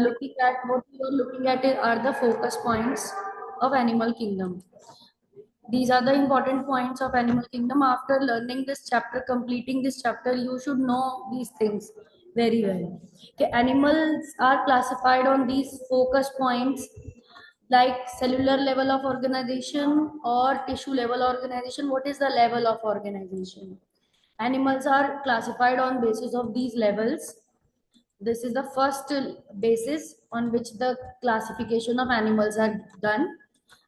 looking at what you are looking at are the focus points of animal kingdom. These are the important points of animal kingdom. After learning this chapter, completing this chapter, you should know these things very well. Okay, animals are classified on these focus points like cellular level of organization or tissue level organization. What is the level of organization? Animals are classified on basis of these levels. This is the first basis on which the classification of animals are done.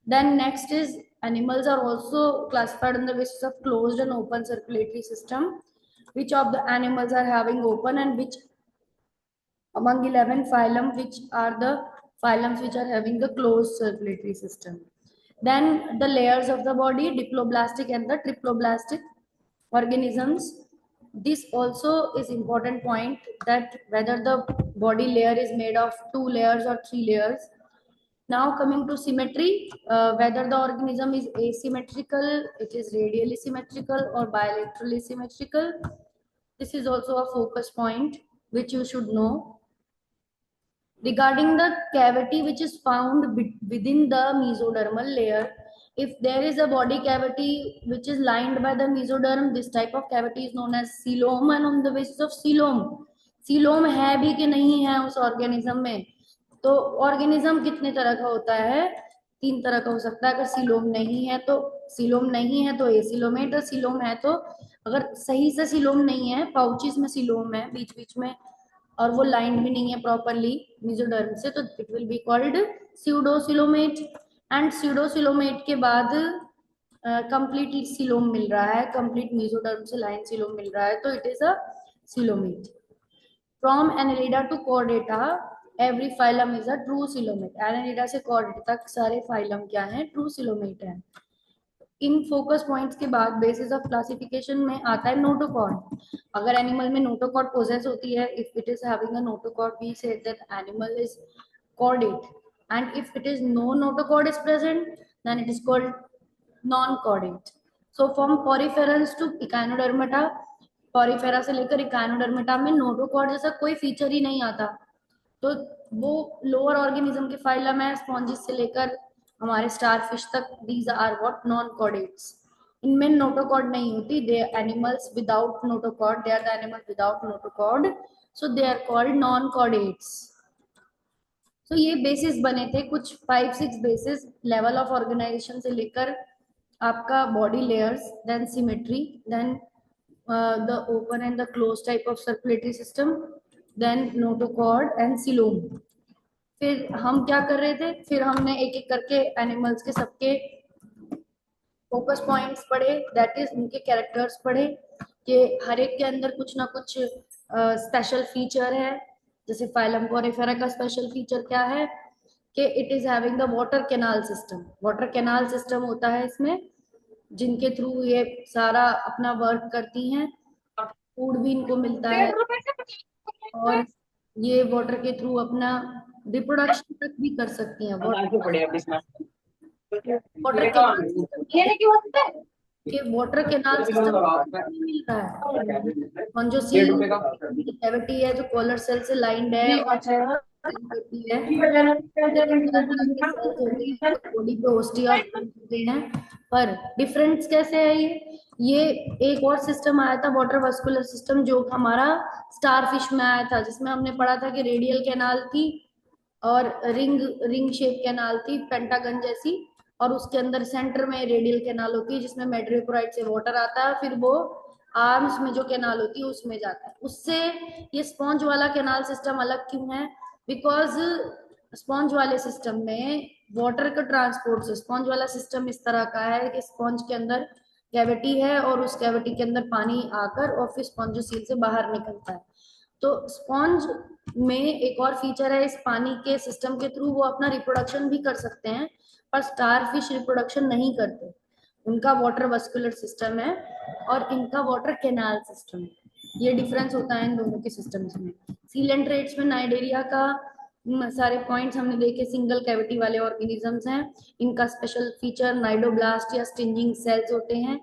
Then next is animals are also classified on the basis of closed and open circulatory system. Which of the animals are having open and which among 11 phylum, which are the phylums which are having the closed circulatory system. Then the layers of the body, diploblastic and the triploblastic organisms. This also is important point, that whether the body layer is made of 2 layers or 3 layers. Now coming to symmetry, whether the organism is asymmetrical, it is radially symmetrical or bilaterally symmetrical. This is also a focus point which you should know. Regarding the cavity which is found within the mesodermal layer, if there is a body cavity which is lined by the mesoderm, this type of cavity is known as coelom. And on the basis of coelom है भी कि नहीं है उस organism में, तो organism कितने तरह का होता है? 3 तरह का हो सकता है. अगर coelom नहीं है तो acoelomate, और coelom है तो अगर सही से coelom नहीं है, पाउचेस में coelom है बीच बीच में, और वो लाइन भी नहीं है प्रॉपरली मेसोडर्म से, तो it will be called pseudocoelomate. And pseudocoelomate के बाद कंप्लीटली सिलोम मिल रहा है, कंप्लीट मेसोडर्म से लाइन सिलोम मिल रहा है, तो it is a coelomate. From Annelida to Chordata every phylum is a true coelomate. Annelida से कॉर्डेटा तक सारे फाइलम क्या है? ट्रू सिलोमेट है. इन फोकस पॉइंट्स के बाद बेसिस ऑफ क्लासिफिकेशन में आता है नोटोकॉर्ड. अगर एनिमल में नोटोकॉर्ड पोजेस होती है, if it is having a notochord, we say that animal is chordate. And if it is no notochord is present, then it is called non chordate. So from poriferous to echinodermata, porifera से लेकर Echinodermata में notochord जैसा कोई feature ही नहीं आता. तो वो lower organism के फाइलम है, स्पॉन्जिस से लेकर हमारे स्टारफिश तक. These are what? Non chordates. इनमें नोटोकॉर्ड नहीं होती. They animals without notochord, they are the animals without notochord, so they are called non chordates. So ये बेसिस बने थे कुछ 5-6 बेसिस, लेवल ऑफ ऑर्गेनाइजेशन से लेकर आपका body layers, then symmetry, then the open and the close type of circulatory system, then notochord and coelom. फिर हम क्या कर रहे थे? फिर हमने एक एक करके एनिमल्स के सबके फोकस पॉइंट्स पढ़े, दैट इज उनके कैरेक्टर्स पढ़े कि हर एक के अंदर कुछ ना कुछ स्पेशल फीचर है. जैसे फाइलम पॉरीफेरा का स्पेशल फीचर क्या है कि it is having the water canal system. Water canal system होता है इसमें, जिनके थ्रू ये सारा अपना वर्क करती हैं. फूड भी इनको मिलता है, और ये वाटर के थ्रू अपना रिप्रोडक्शन तक भी कर सकती हैं. वाटर कैनाल सिस्टम मिलता है. और जो सी कैविटी है जो कॉलर सेल से लाइंड है होती है, बॉडी पे ओस्टिया होते हैं. पर डिफरेंस कैसे है? ये एक और सिस्टम आया था, वाटर वस्कुलर सिस्टम, जो हमारा स्टारफिश में आया था, जिसमें हमने पढ़ा था कि रेडियल कैनाल थी और रिंग शेप कैनाल थी, पेंटागन जैसी, और उसके अंदर सेंटर में रेडियल कैनाल होती है जिसमें मेट्रियोपोराइट से वाटर आता है, फिर वो आर्म्स में जो कैनाल होती है उसमें जाता है. उससे ये स्पॉन्ज वाला कैनाल सिस्टम अलग क्यों है? बिकॉज स्पॉन्ज वाले सिस्टम में वाटर का ट्रांसपोर्ट से, स्पॉन्ज वाला सिस्टम इस तरह का है कि स्पॉन्ज के अंदर कैविटी है और उस कैविटी के अंदर पानी आकर और फिर स्पॉन्जोसील से बाहर निकलता है. तो स्पॉन्ज में एक और फीचर है, इस पानी के सिस्टम के थ्रू वो अपना रिप्रोडक्शन भी कर सकते हैं, पर स्टारफिश रिप्रोडक्शन नहीं करते. उनका वाटर वस्कुलर सिस्टम है और इनका वाटर कैनाल सिस्टम है. ये डिफरेंस होता है इन दोनों के सिस्टम्स में. सीलेंट्रेट्स में नाइडेरिया का सारे पॉइंट्स हमने देखे. सिंगल कैविटी वाले ऑर्गेनिजम्स हैं. इनका स्पेशल फीचर नाइडोब्लास्ट या स्टिंजिंग सेल्स होते हैं.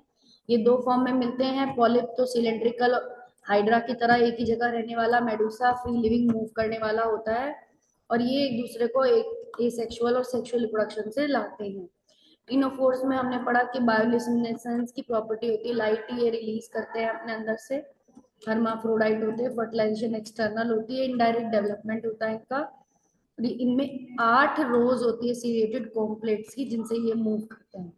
ये 2 फॉर्म में मिलते हैं. पॉलिप तो सिलेंड्रिकल हाइड्रा की तरह एक ही जगह रहने वाला, मेडुसा फ्री लिविंग मूव करने वाला होता है. और ये एक दूसरे को एक एसेक्सुअल और सेक्सुअल रिप्रोडक्शन से लाते हैं। इनोफोर्स में हमने पढ़ा कि बायोल्यूमिनेसेंस की प्रॉपर्टी होती है, लाइट ये रिलीज करते हैं अपने अंदर से, हर्माफ्रोडाइट होते हैं, फर्टिलाइजेशन एक्सटर्नल होती है, इनडायरेक्ट डेवलपमेंट होता है इनका। इनमें 8 रोज होती है सीरिएटेड कॉम्प्लेट्स की जिनसे ये मूव करते हैं।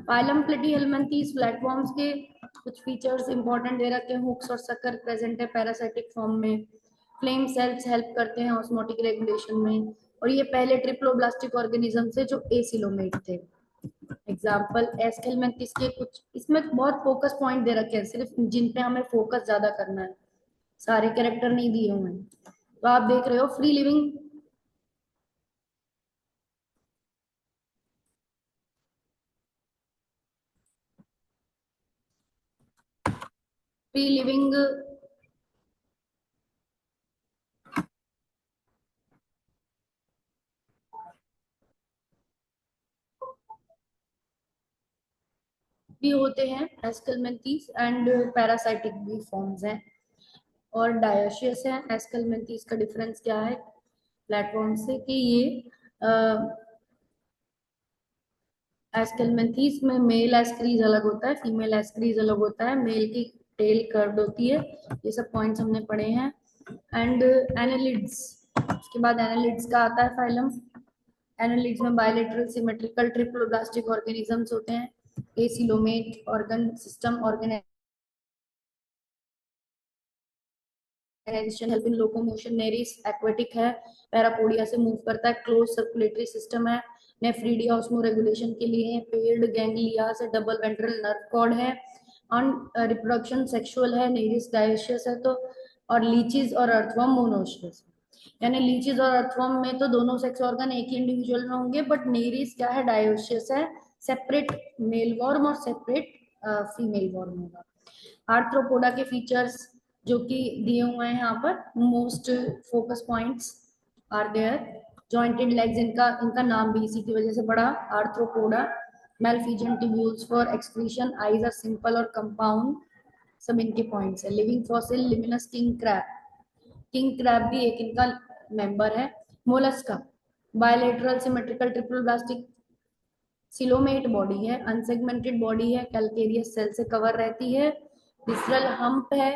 पाइलम प्लेटीहेल्मिन्थेस प्लेटफॉर्म्स के कुछ फीचर्स इंपॉर्टेंट दे रखे हैं, हुक्स और सकर प्रेजेंट है पैरासाइटिक फॉर्म में, फ्लेम सेल्स हेल्प करते हैं ऑस्मोटिक रेगुलेशन में, और ये पहले ट्रिप्लोब्लास्टिक ऑर्गेनिज्म से जो एसिलोमेट थे। एग्जाम्पल एस्केलमेंथिस के कुछ इसमें बहुत फोकस पॉइंट दे रखे हैं, सिर्फ जिन पे हमें फोकस ज्यादा करना है, सारे कैरेक्टर नहीं दिए हुए हैं। तो आप देख रहे हो फ्री लिविंग, फ्री लिविंग भी होते हैं एस्केलमेंथीज, एंड पैरासाइटिक भी फॉर्म्स हैं और डायोशियस है। एस्केलमेंथीज का डिफरेंस क्या है प्लेटफॉर्म से कि ये एस्केलमेंथीज में मेल एस्क्रीज अलग होता है, फीमेल एस्क्रीज अलग होता है, मेल की टेल कर्व्ड होती है। ये सब पॉइंट्स हमने पढ़े हैं। एंड एनालिड्स, उसके बाद एनालिड्स का आता है फाइलम। एनालिड्स में बायलेटरल सिमेट्रिकल ट्रिप्लोब्लास्टिक ऑर्गेनिजम्स होते हैं, acoelomate organ system organisation help in locomotion, Nereis aquatic है, पैरापोडिया से मूव करता है, क्लोज सर्कुलेटरी सिस्टम है, नेफ्रीडिया ऑस्मो रेगुलेशन के लिए है, पेयर्ड गैंग्लिया से डबल वेंट्रल नर्व कॉर्ड है, ऑन रिप्रोडक्शन सेक्सुअल है, नेरिस डायोशियस है, तो और लीचीज और अर्थवर्म मोनोशियस। यानी लीचीज और अर्थवर्म में तो दोनों सेक्स ऑर्गन एक ही इंडिविजुअल में होंगे, बट नेरिस क्या है, डायोशियस है, सेपरेट मेल वॉर्म और सेपरेट फीमेल वॉर्म होगा। आर्थ्रोपोडा के फीचर्स जो कि दिए हुए हैं यहाँ पर, most focus points are there. Jointed legs, इनका इनका नाम भी इसी की वजह से पड़ा arthropoda. Malpighian tubules for excretion, eyes are simple और कंपाउंड, सब इनके पॉइंट्स है। Living fossil limulus king crab, king crab भी एक इनका मेंबर है। Mollusca bilateral symmetrical triple blastic coelomate body है, अनसेगमेंटेड बॉडी है, कैल्केरियस सेल से कवर रहती है, विसरल हम्प है,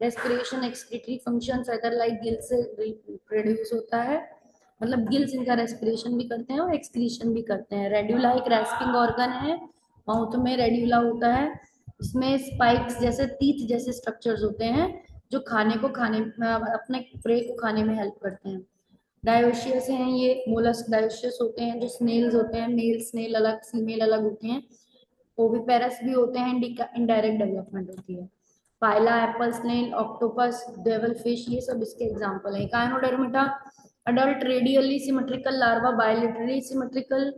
respiration excretory function other like Gill से प्रोड्यूस होता है, मतलब गिल्स इनका रेस्पिरेशन भी करते हैं और एक्सक्रीशन भी करते हैं। रेड्यूला एक रेस्पिंग ऑर्गन है, माउथ में रेड्यूला होता है, इसमें स्पाइक्स जैसे टीथ जैसे स्ट्रक्चर्स होते हैं जो खाने अपने प्रे को खाने में हेल्प करते हैं। डायोशियस हैं ये, मोलस्क डायोशियस होते हैं, जो स्नेल्स होते हैं, मेल स्नेल अलग फीमेल अलग होते हैं, ओविपेरस भी होते हैं, इनडायरेक्ट डेवलपमेंट होती है। Pila apple snail, octopus, devil fish, ये सब इसके एग्जांपल हैं। Echinodermata adult radially symmetrical larva, bilaterally symmetrical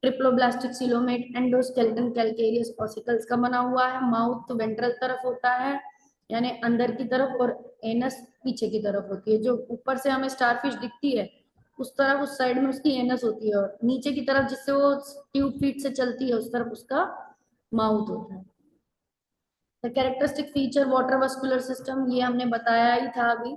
triploblastic coelomate, endoskeleton calcareous ossicles का बना हुआ है। माउथ वेंट्रल तरफ होता है यानी अंदर की तरफ, और एनस पीछे की तरफ होती है। जो ऊपर से हमें स्टारफिश दिखती है उस तरफ, उस साइड में उसकी एनस होती है, और नीचे की तरफ जिससे वो ट्यूब फीट से चलती है उस तरफ उसका माउथ होता है। The characteristic feature water vascular system, ये हमने बताया ही था अभी।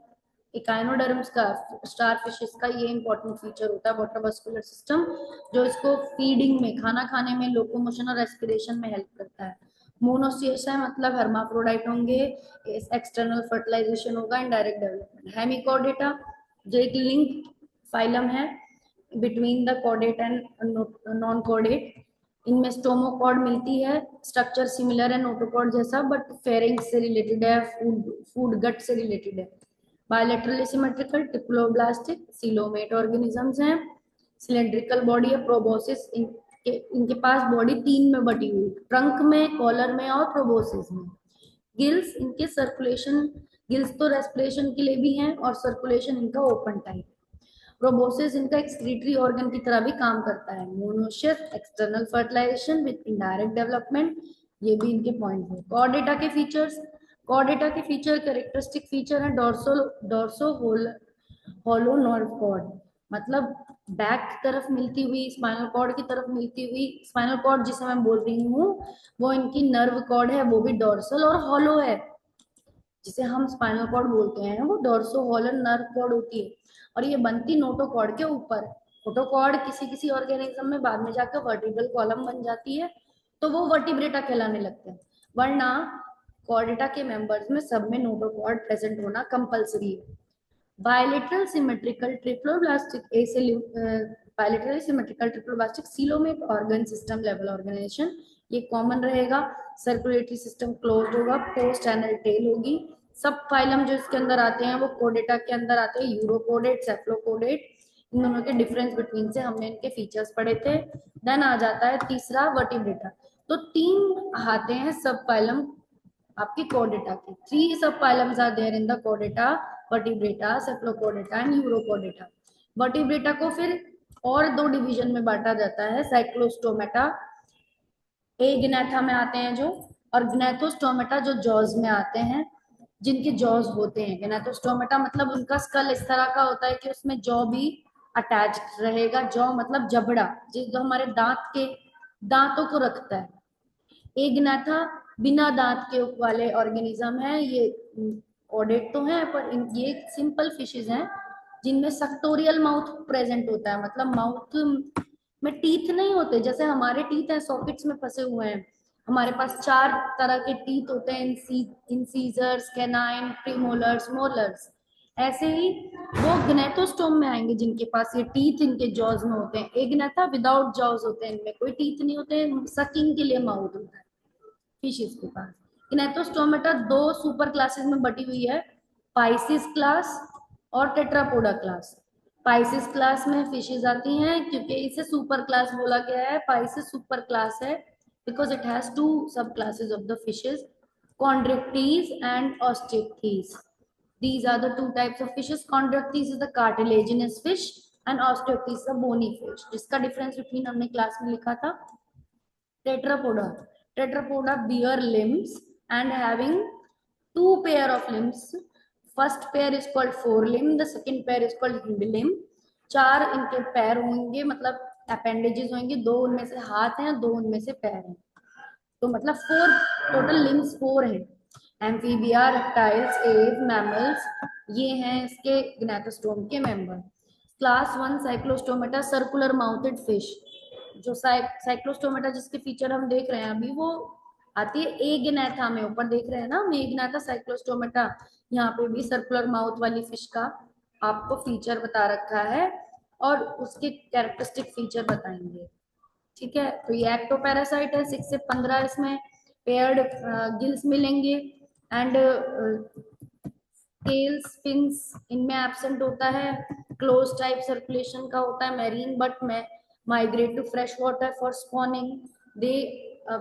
इकाइनोडर्म्स का, स्टार फिशेस का ये इंपॉर्टेंट फीचर होता है वाटर वस्कुलर सिस्टम, जो इसको फीडिंग में, खाना खाने में, लोकोमोशन और रेस्पिरेशन में हेल्प करता है। मोनोसियस है मतलब हर्माफ्रोडाइट होंगे, एक्सटर्नल फर्टिलाइजेशन होगा, इनडायरेक्ट डेवलपमेंट। हेमिकॉर्डेटा जो एक लिंक फाइलम है between the chordate and non chordate, इनमें स्टोमोकॉर्ड मिलती है, स्ट्रक्चर सिमिलर है नोटोकॉर्ड जैसा, बट फेरिंग्स से रिलेटेड है, फूड गट से रिलेटेड है। बायलेटरली सिमेट्रिकल टिप्लोब्लास्टिक सिलोमेट ऑर्गेनिजम्स हैं। सिलेंड्रिकल बॉडी है, प्रोबोसिस, इनके पास बॉडी 3 में बटी हुई, ट्रंक में, कॉलर में और प्रोबोसिस में। गिल्स इनके सर्कुलेशन, गिल्स तो रेस्पिरेशन के लिए भी हैं और सर्कुलेशन इनका ओपन टाइप। प्रोबोसिस इनका एक्सक्रीटरी ऑर्गन की तरह भी काम करता है। Monoecious external fertilisation with indirect development, ये भी इनके पॉइंट है। कॉर्डेटा के फीचर्स, कॉर्डेटा के फीचर कैरेक्टरिस्टिक फीचर है डोर्सो होलो नर्व कॉर्ड, मतलब बैक की तरफ मिलती हुई, स्पाइनल कॉर्ड की तरफ मिलती हुई, स्पाइनल कॉर्ड जिसे मैं बोल रही हूँ वो इनकी नर्व कॉर्ड है, वो भी डोर्सल और हॉलो है। जिसे हम स्पाइनल कॉर्ड बोलते हैं, वो डोर्सोवॉलर नर्व कॉर्ड होती है और ये बनती नोटोकॉर्ड के ऊपर। नोटोकॉर्ड किसी किसी ऑर्गेनिज्म में बाद में जाकर वर्टिब्रल कॉलम बन जाती है, तो वो वर्टिब्रेटा कहलाने लगते हैं, वरना कॉर्डेटा के मेंबर्स में सब में नोटोकॉर्ड प्रेजेंट होना कंपलसरी है। Bilateral symmetrical triploblastic bilateral symmetrical triploblastic coelomate organ system level organisation, ये कॉमन रहेगा। सर्कुलेटरी सिस्टम क्लोज्ड होगा, पोस्ट एनल टेल होगी। सब फाइलम जो इसके अंदर आते हैं वो कोडेटा के अंदर आते हैं, यूरोकोडेट, सेफ्लोकोडेट। इन दोनों के डिफरेंस बिटवीन से हमने इनके फीचर्स पढ़े थे। देन आ जाता है तीसरा वर्टिब्रेटा। तो तीन आते हैं सब फाइलम आपकी कोडेटा की। Three subphylums are there in the कोडेटा, vertebrata, cephalochordata and urochordata. Vertebrata को फिर और दो डिवीजन में बांटा जाता है, साइक्लोस्टोमेटा ए ग्नैथा में आते हैं जो, और ग्नैथोस्टोमेटा जो जॉज में आते हैं, जिनके जॉज होते हैं। ग्नैथोस्टोमेटा मतलब उनका स्कल इस तरह का होता है कि उसमें जॉ भी अटैच रहेगा। जॉ मतलब जबड़ा, जो हमारे दांत के दांतों को रखता है। एग्नाथा बिना दांत के वाले ऑर्गेनिज्म है ये। कॉडेट तो है पर ये सिंपल फिशेज हैं जिनमें सक्टोरियल माउथ प्रेजेंट होता है, मतलब माउथ में टीथ नहीं होते जैसे हमारे टीथ हैं सॉकेट्स में फंसे हुए हैं। हमारे पास चार तरह के टीथ होते हैं, इंसीजर्स, कैनाइन, प्रीमोलर्स, मोलर्स। ऐसे ही वो ग्नेथोस्टोम में आएंगे जिनके पास ये टीथ इनके जॉज में होते हैं। एग्नाथा विदाउट जॉज होते हैं, इनमें कोई टीथ नहीं होते, सकिंग के लिए माउथ होता है फिशेस के पास। किनेथोस्टोमेटा दो सुपर क्लासेस में बटी हुई है, पाइसिस क्लास और टेट्रापोडा क्लास। पाइसिस क्लास में फिशेस आती हैं, क्योंकि इसे सुपर क्लास बोला गया है। पाइसिस सुपर क्लास है बिकॉज इट हैज टू सब classes of the fishes, chondrichthyes and osteichthyes. These are the two types of fishes. Chondrichthyes is the cartilaginous fish and osteichthyes is the bony fish. जिसका difference between हमने class में लिखा था। tetrapoda, tetrapoda bear limbs and having two pair of limbs. First pair is called forelimb, the second pair is called hind limb. चार इनके पैर होंगे, मतलब अपेंडेजेस होंगे, दो उनमें से हाथ हैं, दो उनमें से पैर हैं, तो मतलब फोर टोटल लिम्स फोर हैं। एम्फीबिया, रेप्टाइल्स, एव, मैमल्स, ये हैं इसके ग्नैथोस्टोम के member. Class one Cyclostomata circular mouthed fish. जो साइक्लोस्टोमेटा जिसके फीचर हम देख रहे हैं अभी, वो आती है एग्नैथा में। ऊपर देख रहे हैं ना हम एग्नैथा साइक्लोस्टोमेटा, यहाँ पे भी सर्कुलर माउथ वाली फिश का आपको फीचर बता रखा है और उसके कैरेक्टरिस्टिक फीचर बताएंगे। ठीक है, तो ये एक्टोपैरासाइट है। 6 से 15 इसमें पेयर्ड गिल्स मिलेंगे एंड स्केल्स, फिन्स इनमें एब्सेंट होता है। क्लोज टाइप सर्कुलेशन का होता है marine, but migrate to fresh water for spawning, they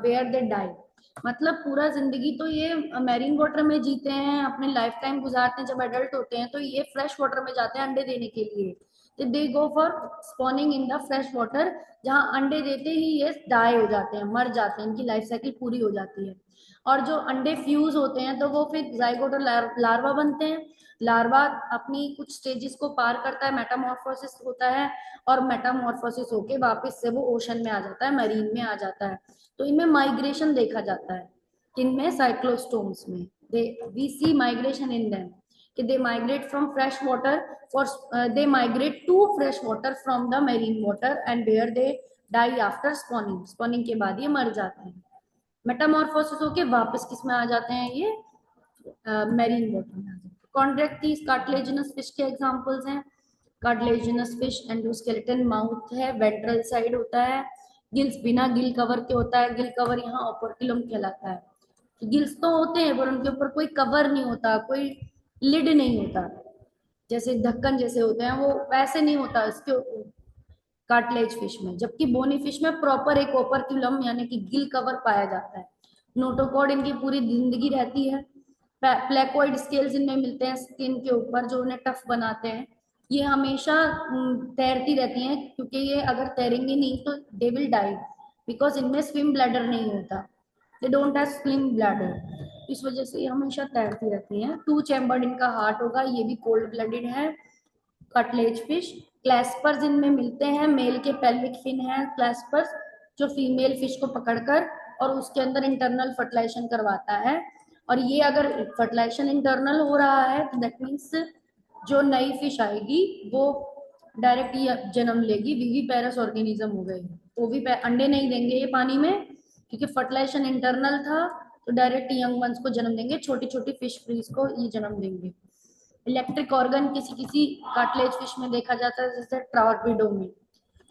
where they die. मतलब पूरा जिंदगी तो ये मैरीन वाटर में जीते हैं, अपने लाइफ टाइम गुजारते हैं। जब एडल्ट होते हैं तो ये फ्रेश वाटर में जाते हैं अंडे देने के लिए, तो they go for spawning in the fresh water, जहाँ अंडे देते ही ये डाई हो जाते हैं, मर जाते हैं, इनकी लाइफ साइकिल पूरी हो जाती है। और जो अंडे फ्यूज होते हैं तो वो फिर जाइगोट और लार्वा बनते हैं। लार्वा अपनी कुछ स्टेजेस को पार करता है, मेटामॉर्फोसिस होता है, और मेटामॉर्फोसिस होके वापस से वो ओशन में आ जाता है, मरीन में आ जाता है। तो इनमें माइग्रेशन देखा जाता है, किनमें, साइक्लोस्टोम्स में। They we see migration in them, कि they migrate from fresh water for they migrate to fresh water from the marine water and where they die after spawning. spawning के बाद ये मर जाते हैं, मेटामॉर्फोसिस होके वापस किस में आ जाते हैं, ये मैरीन वाटर में आ जाते हैं। कॉन्ड्रेक्टीज कार्टिलेजिनस फिश के एग्जांपल्स हैं। कार्टिलेजिनस फिश एंडोस्केलेटन माउथ है, वेंट्रल साइड होता है, गिल्स बिना गिल कवर के होता है। गिल कवर यहाँ ओपर्कुलम कहलाता है। गिल्स तो होते हैं पर उनके ऊपर कोई कवर नहीं होता, कोई लिड नहीं होता, जैसे ढक्कन जैसे होते हैं वो वैसे नहीं होता इसके कार्टिलेज फिश में। जबकि बोनी फिश में प्रॉपर एक ओपर्क्यूलम यानी कि गिल कवर पाया जाता है। नोटोकॉर्ड इनकी पूरी जिंदगी रहती है। प्लेकोइड स्केल्स इनमें मिलते हैं स्किन के ऊपर, जो उन्हें टफ बनाते हैं। ये हमेशा तैरती रहती हैं, क्योंकि ये अगर तैरेंगे नहीं तो दे विल डाई, बिकॉज इनमें स्विम ब्लैडर नहीं होता, they don't have swim bladder, इस वजह से ये हमेशा तैरती रहती हैं। टू चैम्बर्ड इनका हार्ट होगा, ये भी कोल्ड ब्लडेड है। कटलेज फिश, क्लैस्पर्स इनमें मिलते हैं, मेल के पेल्विक फिन है क्लैस्पर्स, जो फीमेल फिश को पकड़कर और उसके अंदर इंटरनल फर्टिलाइजेशन करवाता है। और ये अगर फर्टिलाइजेशन इंटरनल हो रहा है तो दैट मीन्स जो नई फिश आएगी वो डायरेक्ट जन्म लेगी, विविपेरस ऑर्गेनिज्म हो गई, वो भी अंडे नहीं देंगे ये पानी में क्योंकि फर्टिलाइजेशन इंटरनल था, तो डायरेक्ट यंग वंस को जन्म देंगे, छोटी छोटी फिश फ्रीज को ये जन्म देंगे। इलेक्ट्रिक ऑर्गन किसी किसी कार्टिलेज फिश में देखा जाता है, जैसे ट्राउर्बिडो में,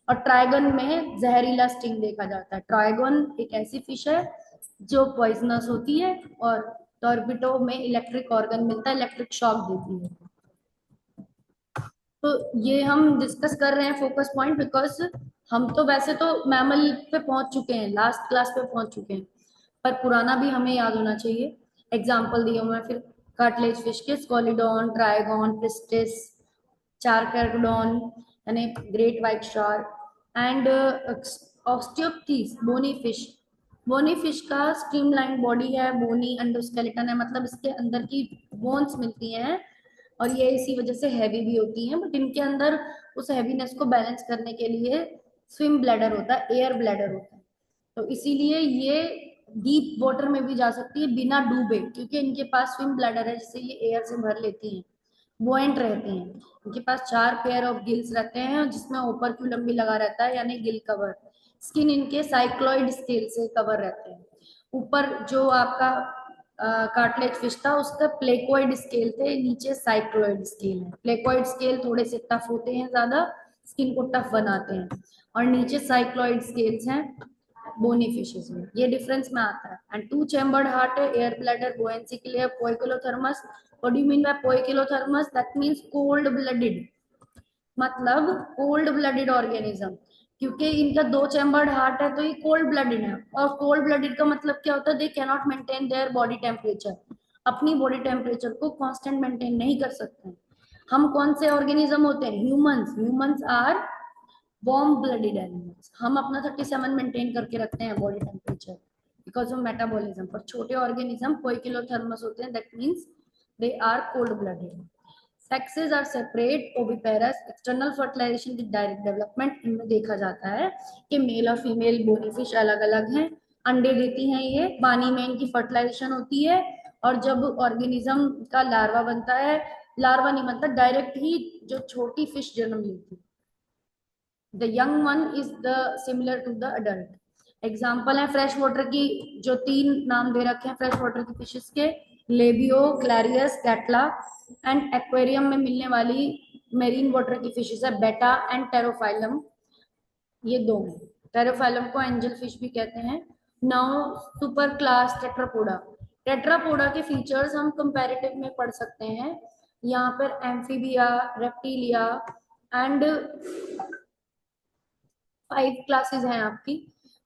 और ट्राइगन में जहरीला स्टिंग देखा जाता है। ट्राइगन एक ऐसी फिश है जो पॉइजनस होती है, और टॉर्बिडो में इलेक्ट्रिक ऑर्गन मिलता है, इलेक्ट्रिक शॉक देती है। तो ये हम डिस्कस कर रहे हैं फोकस पॉइंट, बिकॉज हम तो वैसे तो मैमल पे पहुंच चुके हैं, लास्ट क्लास पे पहुंच चुके हैं, पर पुराना भी हमें याद होना चाहिए। एग्जाम्पल दिया मैं फिर, कार्टिलेज फिश के स्कोलिडॉन, ट्राइगॉन, प्रिस्टिस, चारकैरोडॉन यानी great white shark, and osteichthyes bony fish. Bony fish का स्ट्रीमलाइन बॉडी है, बोनी एंडोस्केलेटन है, मतलब इसके अंदर की बोन्स मिलती हैं, और ये इसी वजह से हैवी भी होती हैं, बट इनके अंदर उस हैवीनेस को बैलेंस करने के लिए स्विम ब्लैडर होता है, एयर ब्लैडर होता है, तो इसीलिए ये डीप वाटर में भी जा सकती है बिना डूबे, क्योंकि इनके पास स्विम ब्लैडर है जिससे ये एयर से भर लेती हैं, बुओयंट रहती हैं। इनके पास 4 पेयर ऑफ गिल्स रहते हैं जिसमें ओपर्क्यूलम भी लगा रहता है यानी गिल कवर। स्किन इनके साइक्लॉइड स्केल से कवर रहते हैं। ऊपर जो आपका कार्टिलेज फिश था उसका प्लेकोइड स्केल थे, नीचे साइक्लॉइड स्केल है। प्लेकोइड स्केल थोड़े से टफ होते हैं, ज्यादा स्किन को टफ बनाते हैं, और नीचे साइक्लॉइड स्केल्स हैं बोनी फिशेस में, ये डिफरेंस में आता है। एंड 2 चैम्बर्ड हार्ट है, एयर ब्लैडर, बुओयंसी के लिए, poikilotherms. What do you mean by poikilotherms? That means cold blooded, मतलब कोल्ड ब्लडेड ऑर्गेनिज्म, क्योंकि इनका 2 चैम्बर्ड हार्ट है तो ये कोल्ड ब्लडेड है, और कोल्ड ब्लडेड का मतलब क्या होता है? They can not maintain their body temperature, अपनी बॉडी टेम्परेचर को कांस्टेंट मेंटेन नहीं कर सकते हैं। हम कौन से ऑर्गेनिज्म होते हैं? Humans. Humans are warm blooded animals, हम अपना 37 मेंटेन करके रखते हैं body temperature because of metabolism, पर छोटे ऑर्गेनिज्म पोइकिलोथर्मस होते हैं, that means they are cold blooded. Sexes are separate, oviparous, external fertilisation की डायरेक्ट डेवलपमेंट इनमें देखा जाता है कि मेल और फीमेल बोनी फिश अलग अलग हैं, अंडे देती हैं, ये पानी में इनकी फर्टिलाइजेशन होती है, और जब ऑर्गेनिज्म का लार्वा बनता है, लार्वा नहीं बनता, डायरेक्ट ही जो छोटी फिश जन्म लेती है, the young one is the similar to the adult. Example है फ्रेश वाटर की, जो 3 नाम दे रखे हैं फ्रेश वाटर की फिशेस के, Labeo, Clarias, Catla, and aquarium में मिलने वाली मेरीन वाटर की फिशेस है बेटा एंड टेरोफाइलम, ये 2 हैं। टेरोफाइलम को एंजल फिश भी कहते हैं। Now super class Tetrapoda. Tetrapoda के फीचर्स हम कंपैरेटिव में पढ़ सकते हैं, यहाँ पर एम्फीबिया, रेप्टिलिया एंड 5 क्लासेस हैं आपकी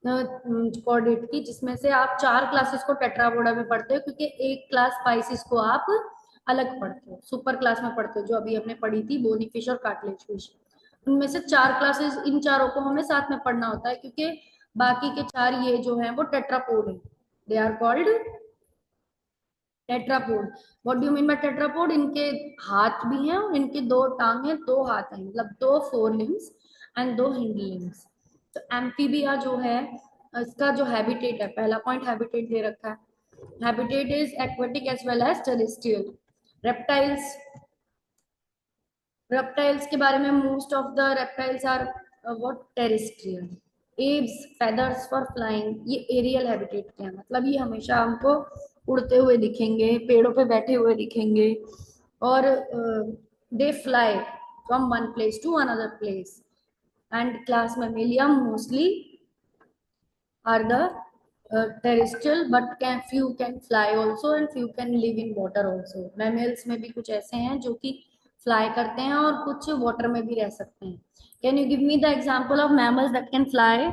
कॉर्डेट की, जिसमें से आप 4 क्लासेस को टेट्रापोडा में पढ़ते हो, क्योंकि एक क्लास स्पाइसिस को आप अलग पढ़ते हो, सुपर क्लास में पढ़ते हो, जो अभी हमने पढ़ी थी बोनी फिश और कार्टिलेज फिश। उनमें से 4 क्लासेस, इन चारों को हमें साथ में पढ़ना होता है, क्योंकि बाकी के 4 ये जो है वो टेट्रापोड है, they are called tetrapod. What do you mean by tetrapod? इनके हाथ भी हैं और इनके 2 टांग हैं, 2 हाथ हैं, मतलब 2 four limbs and 2 hind limbs. तो एम्फीबिया जो है, इसका जो हैबिटेट है, पहला पॉइंट हैबिटेट दे रखा है, habitat is aquatic as well as terrestrial. Reptiles, reptiles के बारे में, most of the reptiles are what terrestrial. Aves, feathers for flying, ये एरियल हैबिटेट के हैं, मतलब ये हमेशा हमको उड़ते हुए दिखेंगे, पेड़ों पे बैठे हुए दिखेंगे, और they fly from one place to another place. And class Mammalia mostly are the terrestrial, but can few can fly also and few can live in water also। mammals में भी कुछ ऐसे हैं जो कि फ्लाई करते हैं और कुछ वाटर में भी रह सकते हैं। Can you give me the example of mammals that can fly?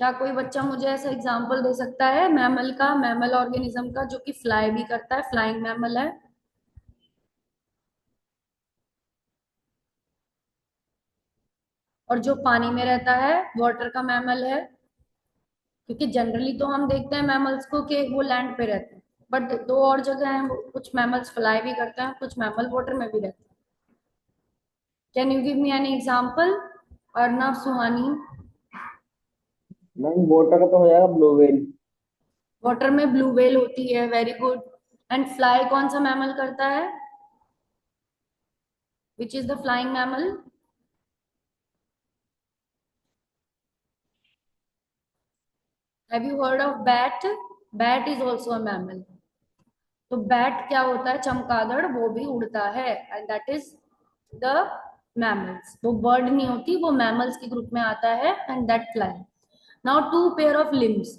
क्या कोई बच्चा मुझे ऐसा एग्जांपल दे सकता है मैमल का, मैमल ऑर्गेनिज्म का जो कि फ्लाई भी करता है, फ्लाइंग मैमल है? और जो पानी में रहता है, वाटर का मैमल है? क्योंकि जनरली तो हम देखते हैं मैमल्स को कि वो लैंड पे रहते हैं, बट 2 और जगह हैं, कुछ मैमल्स फ्लाई भी करते हैं, कुछ मैमल वाटर में भी रहते हैं। Can you give me any example? Arnab, Suhani. Ma'am water का तो हो जाएगा ब्लू व्हेल। वाटर में ब्लू व्हेल होती है, वेरी गुड। एंड फ्लाई कौन सा मैमल करता है? Which is the flying mammal? Have you heard of bat? Bat is also a mammal. तो बैट क्या होता है? चमगादड़, वो भी उड़ता है, and that is the mammals. वो बर्ड नहीं होती, वो मैमल्स के ग्रुप में आता है, and that fly. Now two pair of limbs.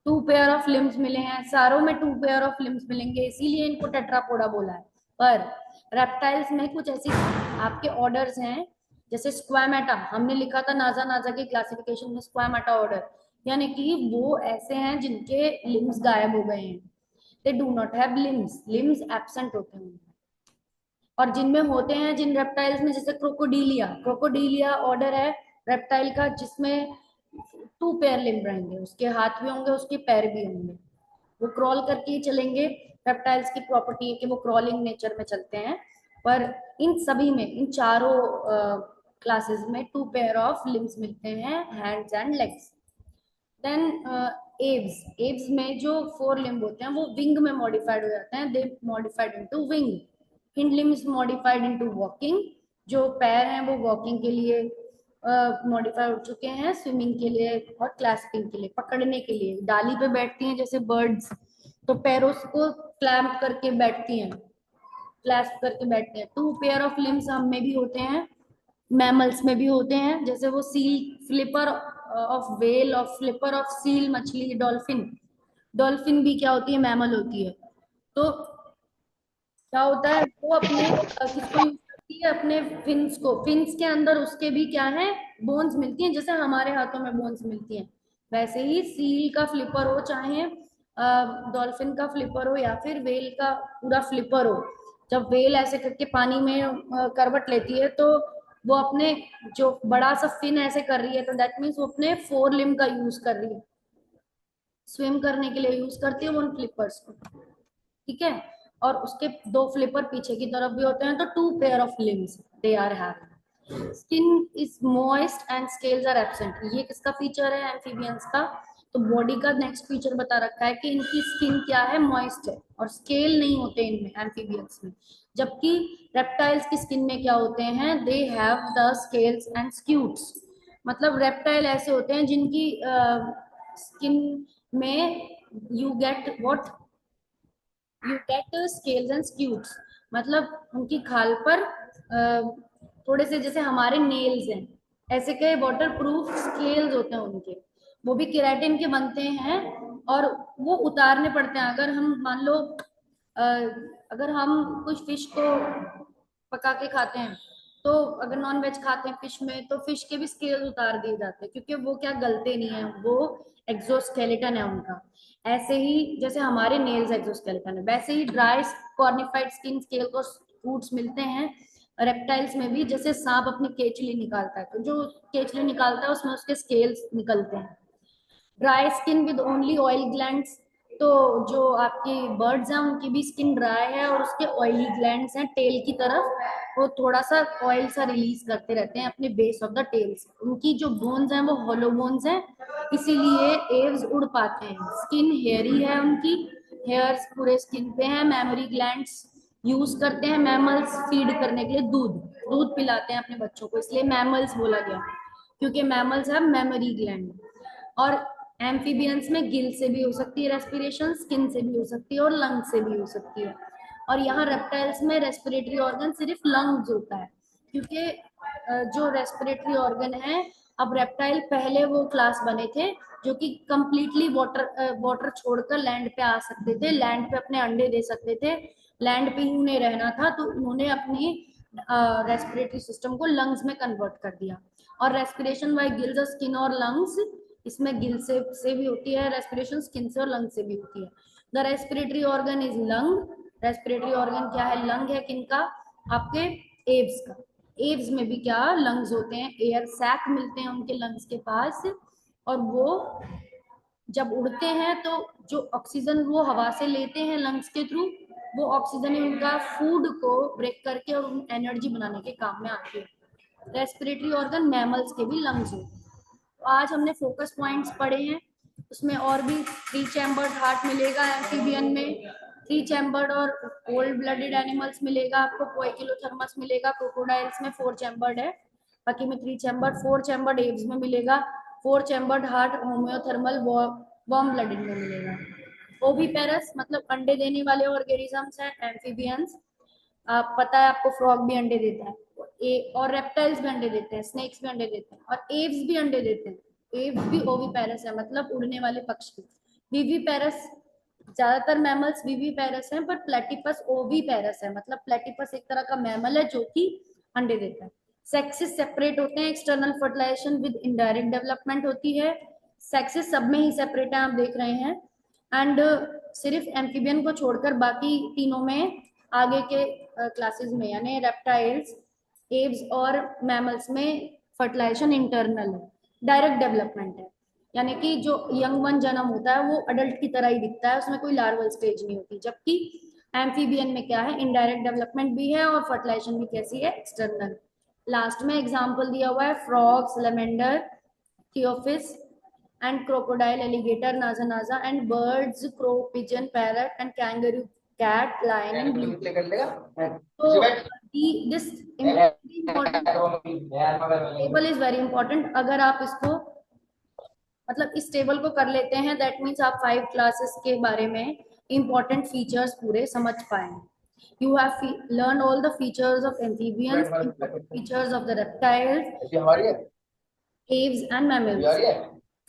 Two pair of limbs मिले हैं, सारों में टू पेयर ऑफ लिम्स मिलेंगे, इसीलिए इनको टेट्रापोडा बोला है। पर रेप्टाइल्स में कुछ ऐसी आपके ऑर्डर्स हैं, जैसे स्क्वामेटा, हमने लिखा था नाजा नाजा की क्लासिफिकेशन में स्क्वामेटा ऑर्डर, यानी कि वो ऐसे हैं जिनके लिम्स गायब हो गए हैं। They do not have limbs, limbs absent होते हैं। और जिनमें होते हैं, जिन रेप्टाइल्स में, जैसे क्रोकोडीलिया, क्रोकोडीलिया ऑर्डर है रेप्टाइल का, जिसमें टू पेयर लिम्ब रहेंगे, उसके हाथ भी होंगे, उसके पैर भी होंगे, वो क्रॉल करके ही चलेंगे। रेप्टाइल्स की प्रॉपर्टी है कि वो क्रॉलिंग नेचर में चलते हैं। पर इन सभी में, इन चारों क्लासेस में टू पेयर ऑफ लिम्स मिलते हैं, hands and legs. Then aves, aves में जो फोर लिम्ब होते हैं वो विंग में मॉडिफाइड हो जाते हैं, they modified into wing. Hind limbs modified into walking, जो पैर हैं वो वॉकिंग के लिए मॉडिफाई हो चुके हैं, स्विमिंग के लिए और क्लैस्पिंग के लिए, पकड़ने के लिए। डाली पे बैठती हैं जैसे बर्ड्स, तो पैरों को क्लैम्प करके बैठती हैं, क्लैस्प करके बैठते हैं। टू पेयर ऑफ लिम्स हम में भी होते हैं, मैमल्स में भी होते हैं, जैसे वो सील, फ्लिपर ऑफ वेल, और फ्लिपर ऑफ सील मछली, डॉल्फिन। डॉल्फिन भी क्या होती है? मैमल होती है। तो क्या होता है, वो अपने किसको यूज करती है? अपने फिन्स को। फिन्स के अंदर उसके भी क्या है? बोन्स मिलती हैं, जैसे हमारे हाथों में बोन्स मिलती हैं। वैसे ही सील का फ्लिपर हो, चाहे डॉल्फिन का फ्लिपर हो, या फिर वेल का पूरा फ्लिपर हो, जब वेल ऐसे करके पानी में करवट लेती है, तो वो अपने जो बड़ा सा फिन ऐसे कर रही है, तो दैट मीन्स वो अपने फोर लिम्ब का यूज कर रही है, स्विम करने के लिए यूज करती है वो उन फ्लिपर्स को। ठीक है। और उसके दो फ्लिपर पीछे की तरफ भी होते हैं, तो two pair of limbs they are having. Skin is moist and scales are absent, ये किसका फीचर है? एम्फीबियंस का। तो बॉडी का नेक्स्ट फीचर बता रखा है कि इनकी स्किन क्या है? मॉइस्ट है, और स्केल नहीं होते इनमें, एम्फीबियंस में। जबकि रेप्टाइल्स की स्किन में क्या होते हैं? They have the scales and scutes. मतलब रेप्टाइल ऐसे होते हैं जिनकी स्किन में you get what, you get scales and scutes. मतलब उनकी खाल पर थोड़े से, जैसे हमारे नेल्स हैं, ऐसे के वाटर प्रूफ स्केल्स होते हैं उनके, वो भी केराटिन के बनते हैं। और वो उतारने पड़ते हैं, अगर हम मान लो अगर हम कुछ फिश को पका के खाते हैं, तो अगर नॉन वेज खाते हैं फिश में, तो फिश के भी स्केल उतार दिए जाते हैं, क्योंकि वो क्या, गलते नहीं है, वो एक्सोस्केलेटन है उनका। ऐसे ही जैसे हमारे नेल्स एक्सोस्केलेटन है, वैसे ही ड्राई कॉर्निफाइड स्किन स्केल को रूट्स मिलते हैं रेप्टाइल्स में भी। जैसे सांप अपनी केचली निकालता है, तो जो केचली निकालता है उसमें उसके स्केल्स निकलते हैं। Dry skin with only oil glands, तो जो आपकी बर्ड्स हैं उनकी भी स्किन ड्राई है, और उसके ऑयली ग्लैंड्स हैं टेल की तरफ, वो थोड़ा सा ऑयल सा रिलीज करते रहते हैं अपने बेस ऑफ द टेल्स। उनकी जो बोन्स हैं वो हॉलो बोन्स हैं, इसीलिए एव्स उड़ पाते हैं। स्किन हेयरी है उनकी, हेयर्स पूरे स्किन पे हैं। मेमोरी ग्लैंड्स यूज करते हैं मैमल्स फीड करने के लिए, दूध, दूध पिलाते हैं अपने बच्चों को, इसलिए मैमल्स बोला गया, क्योंकि मैमल्स हैव मेमोरी ग्लैंड। और एम्फीबियंस में गिल से भी हो सकती है रेस्पिरेशन, स्किन से भी हो सकती है, और लंग से भी हो सकती है। और यहाँ रेप्टाइल्स में रेस्पिरेटरी ऑर्गन सिर्फ लंग्स होता है, क्योंकि जो रेस्पिरेटरी ऑर्गन है, अब रेप्टाइल पहले वो क्लास बने थे जो कि कंप्लीटली वाटर वाटर छोड़कर लैंड पे आ सकते थे, लैंड पे अपने अंडे दे सकते थे, लैंड पे ही उन्हें रहना था, तो उन्होंने अपनी रेस्पिरेटरी सिस्टम को लंग्स में कन्वर्ट कर दिया। और रेस्पिरेशन बाय गिल्स, स्किन और लंग्स, इसमें गिल से भी होती है रेस्पिरेशन, स्किन से और लंग से भी होती है। The respiratory organ is lung. Respiratory organ क्या है? लंग है, किनका? आपके एव्स का। एव्स में भी क्या लंग्स होते हैं, एयर सैक मिलते हैं उनके लंग्स के पास। और वो जब उड़ते हैं तो जो ऑक्सीजन वो हवा से लेते हैं लंग्स के थ्रू, वो ऑक्सीजन ही उनका फूड को ब्रेक करके और एनर्जी बनाने के काम में आती है। रेस्पिरेटरी ऑर्गन मैमल्स के भी लंग्स होते हैं। तो आज हमने फोकस पॉइंट्स पढ़े हैं उसमें और भी 3 चैम्बर्ड हार्ट मिलेगा एम्फीबियन में, 3 चैम्बर्ड और कोल्ड ब्लडेड एनिमल्स मिलेगा आपको, पोइकिलोथर्मस मिलेगा, क्रोकोडाइल्स में 4 चैम्बर्ड है, बाकी में 3 चैम्बर्ड, 4 चैम्बर्ड एव्स में मिलेगा, 4 chambered heart homeothermal warm blooded में मिलेगा। ओविपेरस मतलब अंडे देने वाले ऑर्गेनिजम्स हैं एम्फीबियंस, आप पता है आपको फ्रॉग भी अंडे देता है, और रेप्टाइल्स भी अंडे देते हैं, स्नेक्स भी अंडे देते हैं, और एव्स भी अंडे देते हैं। एव्स भी ओविपेरस है, मतलब उड़ने वाले पक्षी। विविपेरस, ज्यादातर मैमल्स विविपेरस हैं, पर प्लेटिपस ओविपेरस है, मतलब प्लेटिपस एक तरह का मैमल है जो कि अंडे देता है। सेक्सेस सेपरेट होते हैं, external fertilisation with indirect development होती है। सेक्सेस सब में ही सेपरेट है, आप देख रहे हैं। एंड सिर्फ एम्फीबियन को छोड़कर बाकी तीनों में आगे के क्लासेस में यानी रेप्टाइल्स, एव्स और मैमल्स में फर्टिलाइजेशन इंटरनल है, डायरेक्ट डेवलपमेंट है, यानी कि जो यंग वन जन्म होता है वो अडल्ट की तरह ही दिखता है, उसमें कोई लार्वल स्टेज नहीं होती। जबकि एम्फीबियन में क्या है, इनडायरेक्ट डेवलपमेंट भी है और फर्टिलाइजेशन भी कैसी है, एक्सटर्नल। लास्ट में एग्जाम्पल दिया हुआ है, frog, सलेमेंडर, थियोफिस and crocodile, alligator, naza naza, and birds, crow, pigeon, parrot, and kangaroo, cat, lion, and blue. So this important table is very important. अगर आप इसको मतलब इस टेबल को कर लेते हैं, दैट मीन्स आप 5 क्लासेस के बारे में important फीचर्स पूरे समझ पाएंगे. You have learned all the features of amphibians, important features of the reptiles, caves, and mammals.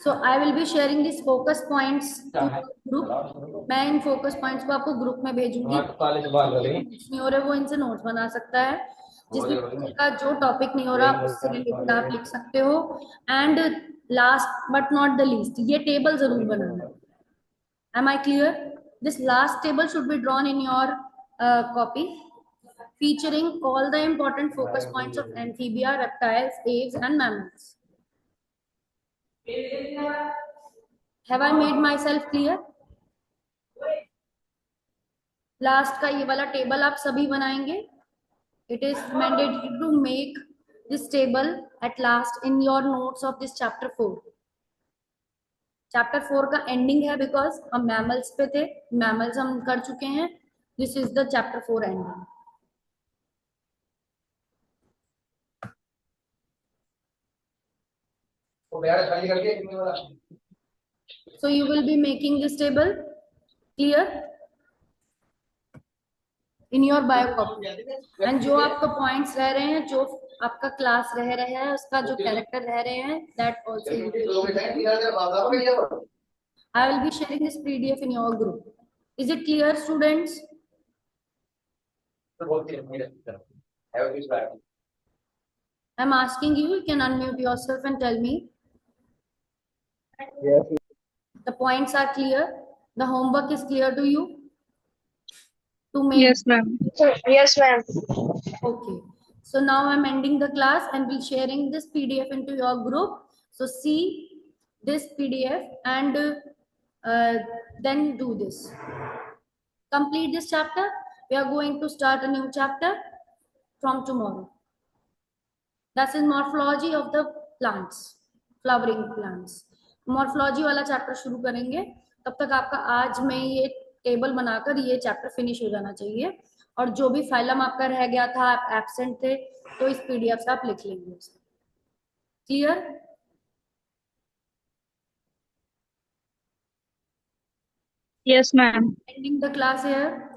So I will be sharing these focus points to group. मैं इन focus points को आपको group में भेजूंगी, नहीं हो रहे वो इनसे नोट्स बना सकता है, जिसमें का जो टॉपिक नहीं हो रहा आप उससे रिलेटेड आप लिख सकते हो। And last but not the least, ये टेबल जरूर बनाना। Am I clear? This last table should be drawn in your copy, featuring all the important focus points of amphibia, reptiles, aves, and mammals. Have I made myself clear? Last का ये वाला table आप सभी बनाएंगे. It is mandatory to make this table at last in your notes of this chapter 4. Chapter 4 का ending है, because हम mammals पे थे, मैमल्स हम कर चुके हैं. This is the chapter 4 ending. So you will be making this table clear in your bio copy. And जो आपका points रह रहे हैं, जो आपका क्लास रह रहा है, उसका जो कैरेक्टर रह रहे हैं, that also you will. I will be sharing this PDF in your group. Is it clear, students? I'm asking you, you can unmute yourself and tell me. Yes. The points are clear. The homework is clear to you. To make. Yes, ma'am. Yes, ma'am. Okay. So now I'm ending the class and will sharing this PDF into your group. So see this PDF and then do this. Complete this chapter. We are going to start a new chapter from tomorrow. That is morphology of the plants, flowering plants. Morphology वाला chapter शुरू करेंगे, तब तक आपका आज में ये table बनाकर ये चैप्टर फिनिश हो जाना चाहिए. और जो भी फाइलम आपका रह गया था, आप एब्सेंट थे, तो इस पीडीएफ से आप लिख लेंगे उसे. Clear? Yes, ma'am. Ending the class here.